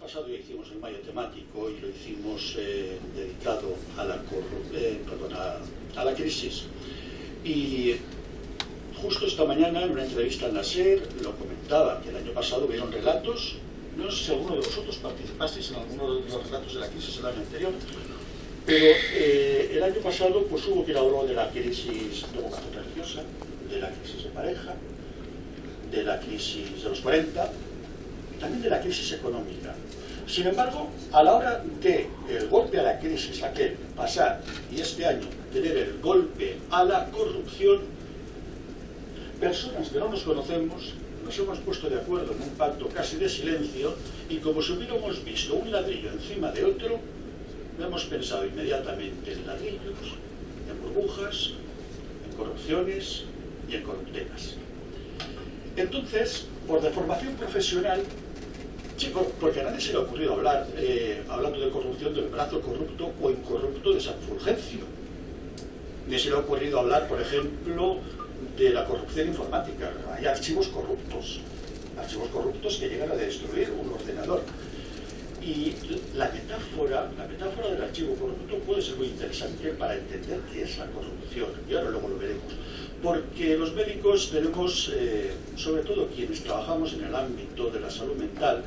pasado ya hicimos el mayo temático y lo hicimos dedicado a la crisis. Y justo esta mañana, en una entrevista en la SER, lo comentaba, que el año pasado vieron relatos, no sé si alguno de vosotros participasteis en alguno de los relatos de la crisis el año anterior, pero el año pasado pues hubo quien habló de la crisis de vocación religiosa, de la crisis de pareja, de la crisis de los 40, y también de la crisis económica. Sin embargo, a la hora de el golpe a la crisis aquel pasar y este año tener el golpe a la corrupción, personas que no nos conocemos nos hemos puesto de acuerdo en un pacto casi de silencio y como si hubiéramos visto un ladrillo encima de otro, hemos pensado inmediatamente en ladrillos, en burbujas, en corrupciones y en corruptelas. Entonces, por deformación profesional, chico, porque a nadie se le ha ocurrido hablar, hablando de corrupción, del brazo corrupto o incorrupto de San Fulgencio. Ni se le ha ocurrido hablar, por ejemplo, de la corrupción informática. Hay archivos corruptos que llegan a destruir un ordenador. Y la metáfora del archivo corrupto puede ser muy interesante para entender qué es la corrupción. Y ahora luego lo veremos. Porque los médicos tenemos, sobre todo quienes trabajamos en el ámbito de la salud mental,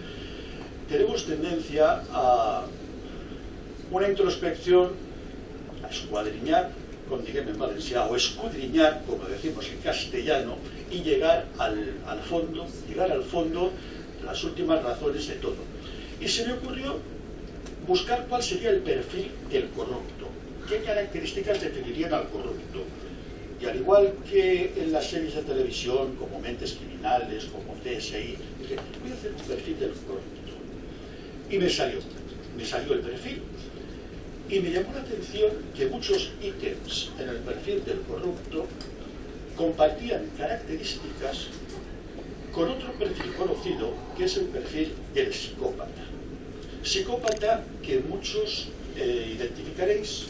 tenemos tendencia a una introspección, a escuadriñar, con diguem en valencià, o escudriñar, como decimos en castellano, y llegar al fondo de las últimas razones de todo. Y se me ocurrió buscar cuál sería el perfil del corrupto, qué características definirían al corrupto. Y al igual que en las series de televisión, como Mentes Criminales, como CSI, dije, voy a hacer un perfil del corrupto. Y me salió el perfil. Y me llamó la atención que muchos ítems en el perfil del corrupto compartían características con otro perfil conocido, que es el perfil del psicópata. Psicópata que muchos identificaréis.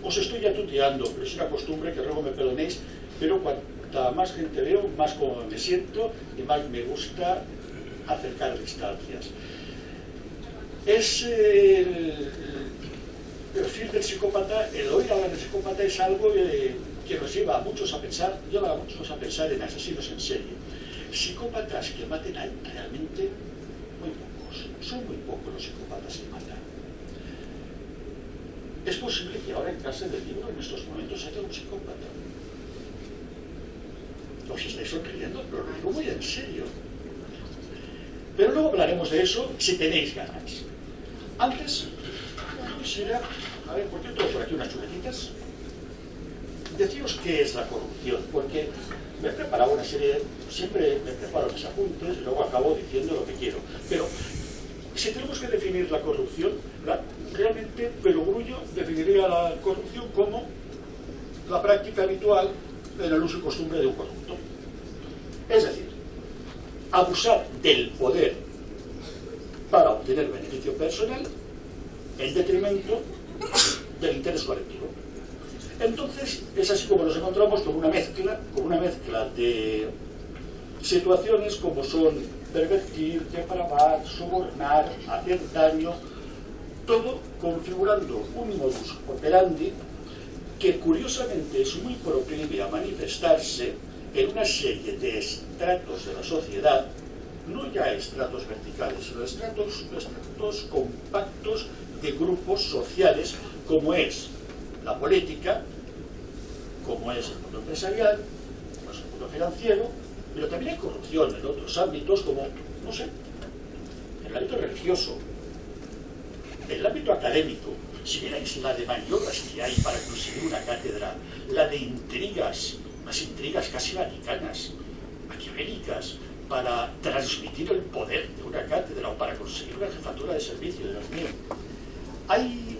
Os estoy ya tuteando, pero es una costumbre que luego me perdonéis, pero cuanta más gente veo, más como me siento y más me gusta acercar distancias. Es el perfil del psicópata, el oír hablar del psicópata es algo que nos lleva a muchos a pensar en asesinos en serie. Psicópatas que maten a realmente muy pocos, son muy pocos los psicópatas que matan. Es posible que ahora en clase del libro, en estos momentos, haya un psicópata. Os estáis sonriendo, pero lo digo muy en serio. Pero luego hablaremos de eso si tenéis ganas. Antes, quisiera, a ver, ¿por qué tengo por aquí unas chuletitas? Deciros qué es la corrupción, porque me he preparado una serie, siempre me preparo mis apuntes y luego acabo diciendo lo que quiero. Pero si tenemos que definir la corrupción, realmente Perogrullo definiría la corrupción como la práctica habitual en el uso y costumbre de un corrupto. Es decir, abusar del poder para obtener beneficio personal en detrimento del interés colectivo. Entonces, es así como nos encontramos con una mezcla de situaciones como son pervertir, depravar, sobornar, hacer daño, todo configurando un modus operandi que curiosamente es muy proclive a manifestarse en una serie de estratos de la sociedad, no ya estratos verticales, sino estratos compactos de grupos sociales, como es la política, como es el mundo empresarial, como es el mundo financiero, pero también hay corrupción en otros ámbitos, como, no sé, en el ámbito religioso, en el ámbito académico. Si vierais la de maniobras que hay para conseguir una cátedra, la de intrigas, unas intrigas casi vaticanas, maquiavélicas, para transmitir el poder de una cátedra o para conseguir una jefatura de servicio, Dios mío. Hay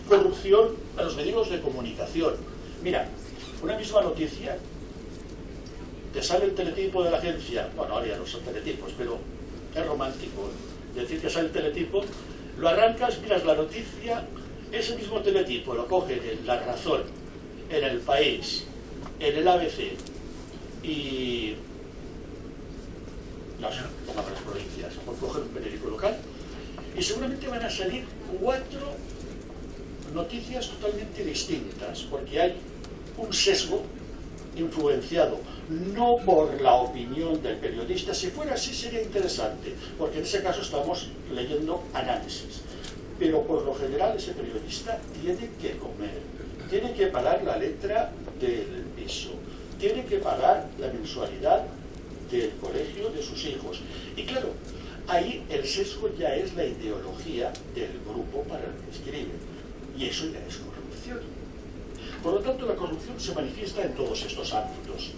corrupción a los medios de comunicación. Mira, una misma noticia, te sale el teletipo de la agencia, bueno, ahora ya no son teletipos, pero es romántico decir que sale el teletipo, lo arrancas, miras la noticia, ese mismo teletipo lo cogen en La Razón, en El País, en el ABC y no sé, pongamos las provincias, por coger un periódico local, y seguramente van a salir 4 noticias totalmente distintas, porque hay un sesgo influenciado no por la opinión del periodista. Si fuera así sería interesante, porque en ese caso estamos leyendo análisis, pero por lo general ese periodista tiene que comer, tiene que pagar la letra del piso, tiene que pagar la mensualidad del colegio de sus hijos, y claro, ahí el sesgo ya es la ideología del grupo para el que escribe, y eso ya es corrupción. Por lo tanto, la corrupción se manifiesta en todos estos ámbitos.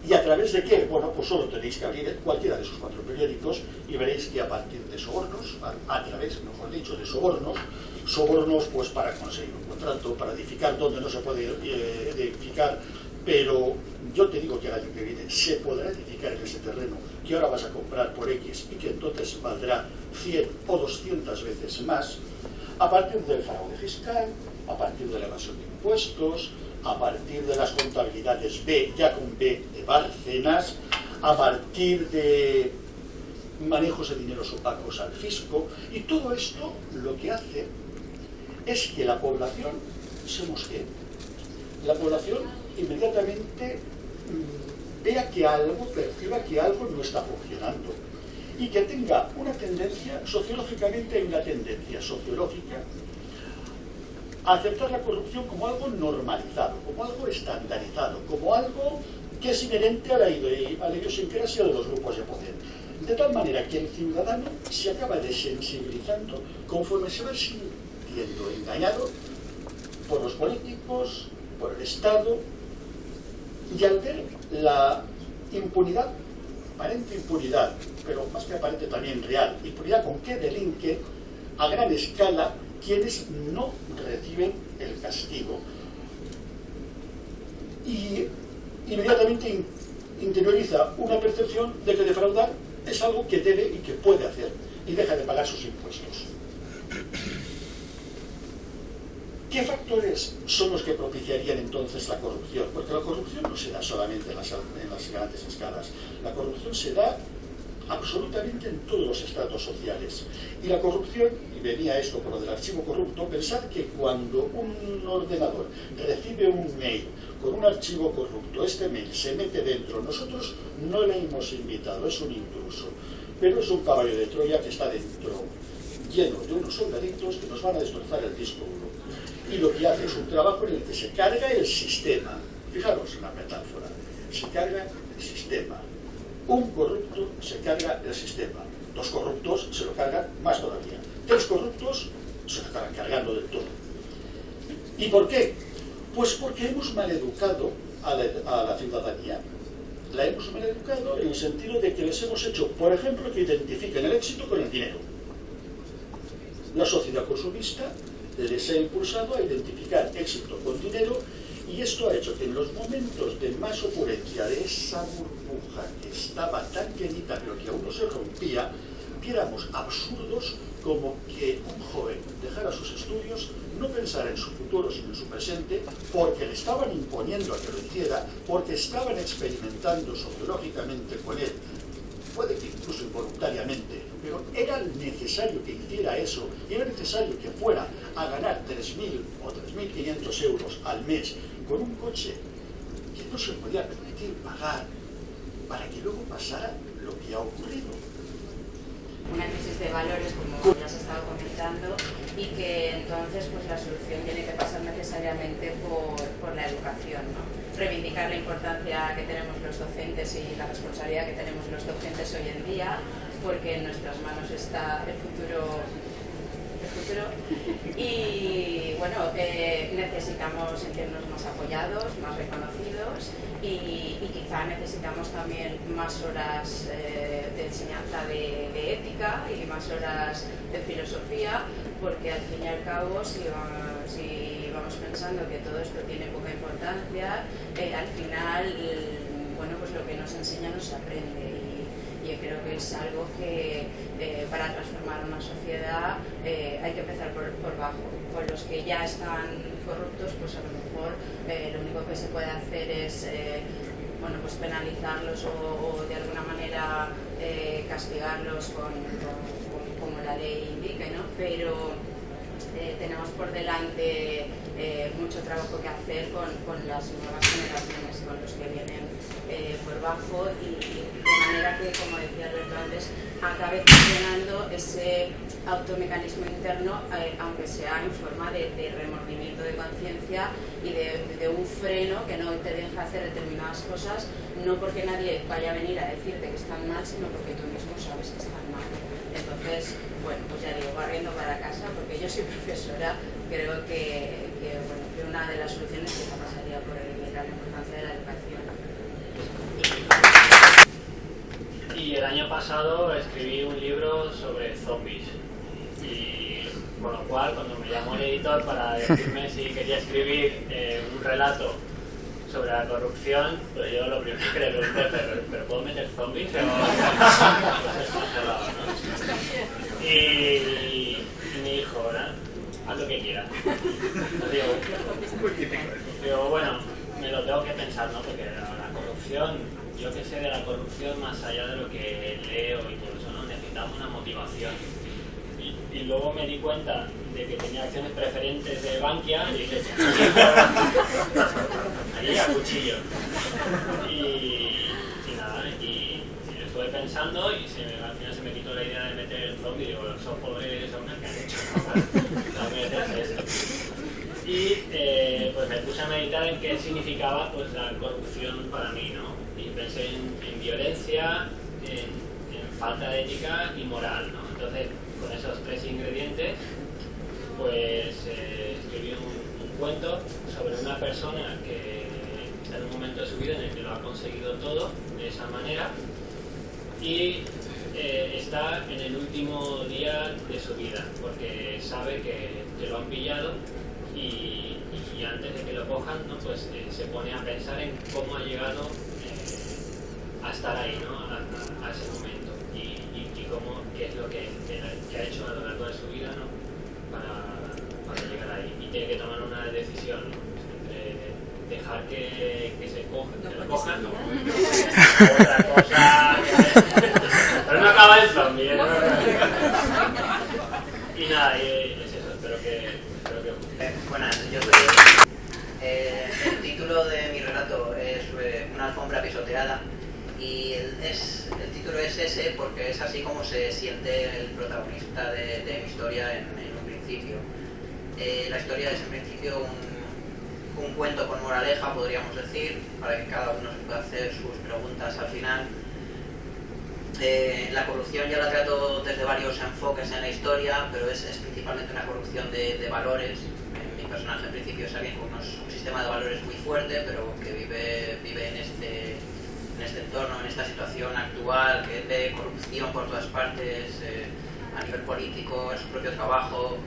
¿Y a través de qué? Bueno, pues solo tenéis que abrir cualquiera de esos 4 periódicos y veréis que a partir de sobornos, a través, mejor dicho, de sobornos pues para conseguir un contrato, para edificar donde no se puede edificar, pero yo te digo que el año que viene se podrá edificar en ese terreno que ahora vas a comprar por X y que entonces valdrá 100 o 200 veces más, a partir del fraude fiscal, a partir de la evasión de impuestos, a partir de las contabilidades B, ya con B de Bárcenas, a partir de manejos de dineros opacos al fisco, y todo esto lo que hace es que la población se mosquee. La población inmediatamente vea que algo, perciba que algo no está funcionando, y que tenga una tendencia, sociológicamente hay una tendencia sociológica a aceptar la corrupción como algo normalizado, como algo estandarizado, como algo que es inherente a la idiosincrasia de los grupos de poder. De tal manera que el ciudadano se acaba desensibilizando conforme se va sintiendo engañado por los políticos, por el Estado, y al ver la impunidad, aparente impunidad, pero más que aparente también real, impunidad con que delinquen a gran escala quienes no reciben el castigo, y inmediatamente interioriza una percepción de que defraudar es algo que debe y que puede hacer, y deja de pagar sus impuestos. ¿Qué factores son los que propiciarían entonces la corrupción? Porque la corrupción no se da solamente en las grandes escalas, la corrupción se da absolutamente en todos los estratos sociales. Y la corrupción, y venía esto por lo del archivo corrupto, pensad que cuando un ordenador recibe un mail con un archivo corrupto, este mail se mete dentro, nosotros no le hemos invitado, es un intruso, pero es un caballo de Troya que está dentro, lleno de unos soldaditos que nos van a destrozar el disco duro. Y lo que hace es un trabajo en el que se carga el sistema. Fijaros en la metáfora, se carga el sistema. Un corrupto se carga el sistema, 2 corruptos se lo cargan más todavía, 3 corruptos se lo acaban cargando del todo. ¿Y por qué? Pues porque hemos maleducado a la ciudadanía. La hemos maleducado en el sentido de que les hemos hecho, por ejemplo, que identifiquen el éxito con el dinero. La sociedad consumista les ha impulsado a identificar éxito con dinero, y esto ha hecho que en los momentos de más opulencia de esa burbuja que estaba tan llenita pero que aún no se rompía, viéramos absurdos como que un joven dejara sus estudios, no pensara en su futuro sino en su presente, porque le estaban imponiendo a que lo hiciera, porque estaban experimentando sociológicamente con él, puede que incluso involuntariamente, pero era necesario que hiciera eso, y era necesario que fuera a ganar 3.000 o 3.500 euros al mes con un coche que no se podía permitir pagar, para que luego pasara lo que ha ocurrido. Una crisis de valores, como ya se estaba comentando, y que entonces pues la solución tiene que pasar necesariamente por la educación, ¿no? Reivindicar la importancia que tenemos los docentes y la responsabilidad que tenemos los docentes hoy en día, porque en nuestras manos está el futuro. Y bueno, necesitamos sentirnos más apoyados, más reconocidos, y quizá necesitamos también más horas de enseñanza de ética y más horas de filosofía, porque al fin y al cabo si vamos pensando que todo esto tiene poca importancia, al final bueno, pues lo que nos enseña no se aprende. Yo creo que es algo que para transformar una sociedad hay que empezar por bajo. Por los que ya están corruptos, pues a lo mejor lo único que se puede hacer es bueno, pues penalizarlos o de alguna manera castigarlos con como la ley indique, ¿no? Pero tenemos por delante mucho trabajo que hacer con las nuevas generaciones, con los que vienen por bajo, y de manera que, como decía Alberto antes, acabe funcionando ese automecanismo interno, aunque sea en forma de remordimiento de conciencia y de un freno que no te deja hacer determinadas cosas, no porque nadie vaya a venir a decirte que están mal, sino porque tú mismo sabes que están mal. Entonces, bueno, pues ya digo, barriendo para casa, porque yo soy profesora, creo que una de las soluciones quizá pasaría por reivindicar la importancia de la educación. Y el año pasado escribí un libro sobre zombies, y con lo cual cuando me llamó el editor para decirme si quería escribir un relato sobre la corrupción, pues yo lo primero que le pregunté, ¿pero puedo meter zombies? O... pues está cerrado, ¿no? Y me dijo, ¿no? Haz lo que quieras. Digo, bueno, me lo tengo que pensar, ¿no? Porque la corrupción, yo que sé de la corrupción más allá de lo que leo y todo eso, ¿no? Necesitamos una motivación. Y luego me di cuenta de que tenía acciones preferentes de Bankia y dije, ahí a cuchillo. Y nada, y estuve pensando y al final se me quitó la idea de meter el zombie. Digo, esos pobres hombres que han hecho, ¿no? meterse esto. Y pues me puse a meditar en qué significaba pues la corrupción para mí, ¿no? Y pensé en violencia, en falta de ética y moral, ¿no? Entonces, con esos tres ingredientes, pues escribí un cuento sobre una persona que está en un momento de su vida en el que lo ha conseguido todo de esa manera y está en el último día de su vida porque sabe que lo han pillado y antes de que lo cojan, ¿no? Pues se pone a pensar en cómo ha llegado a estar ahí, ¿no? a ese momento. Qué es lo que ha hecho a lo largo de su vida, ¿no? para llegar ahí. Y tiene que tomar una decisión, ¿no? Entre dejar que se cojan, ¿no? Otra cosa pero no acaba el zombie, ¿no? Y nada, es eso, espero que... Buenas, yo soy... el título de mi relato es Una alfombra pisoteada. Y el título es ese porque es así como se siente el protagonista de mi historia en un principio. La historia es en principio un cuento con moraleja, podríamos decir, para que cada uno se pueda hacer sus preguntas al final. La corrupción ya la trato desde varios enfoques en la historia, pero es principalmente una corrupción de valores. Mi personaje en principio es alguien con un sistema de valores muy fuerte, pero que vive en este entorno, en esta situación actual, que ve corrupción por todas partes, a nivel político, en su propio trabajo.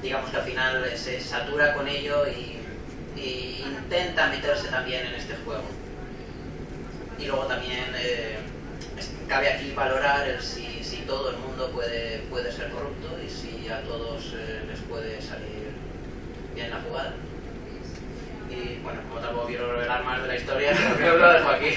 Digamos que al final se satura con ello y intenta meterse también en este juego. Y luego también cabe aquí valorar si todo el mundo puede ser corrupto y si a todos les puede salir bien la jugada. Y bueno, como tampoco quiero revelar más de la historia, creo que lo dejo aquí.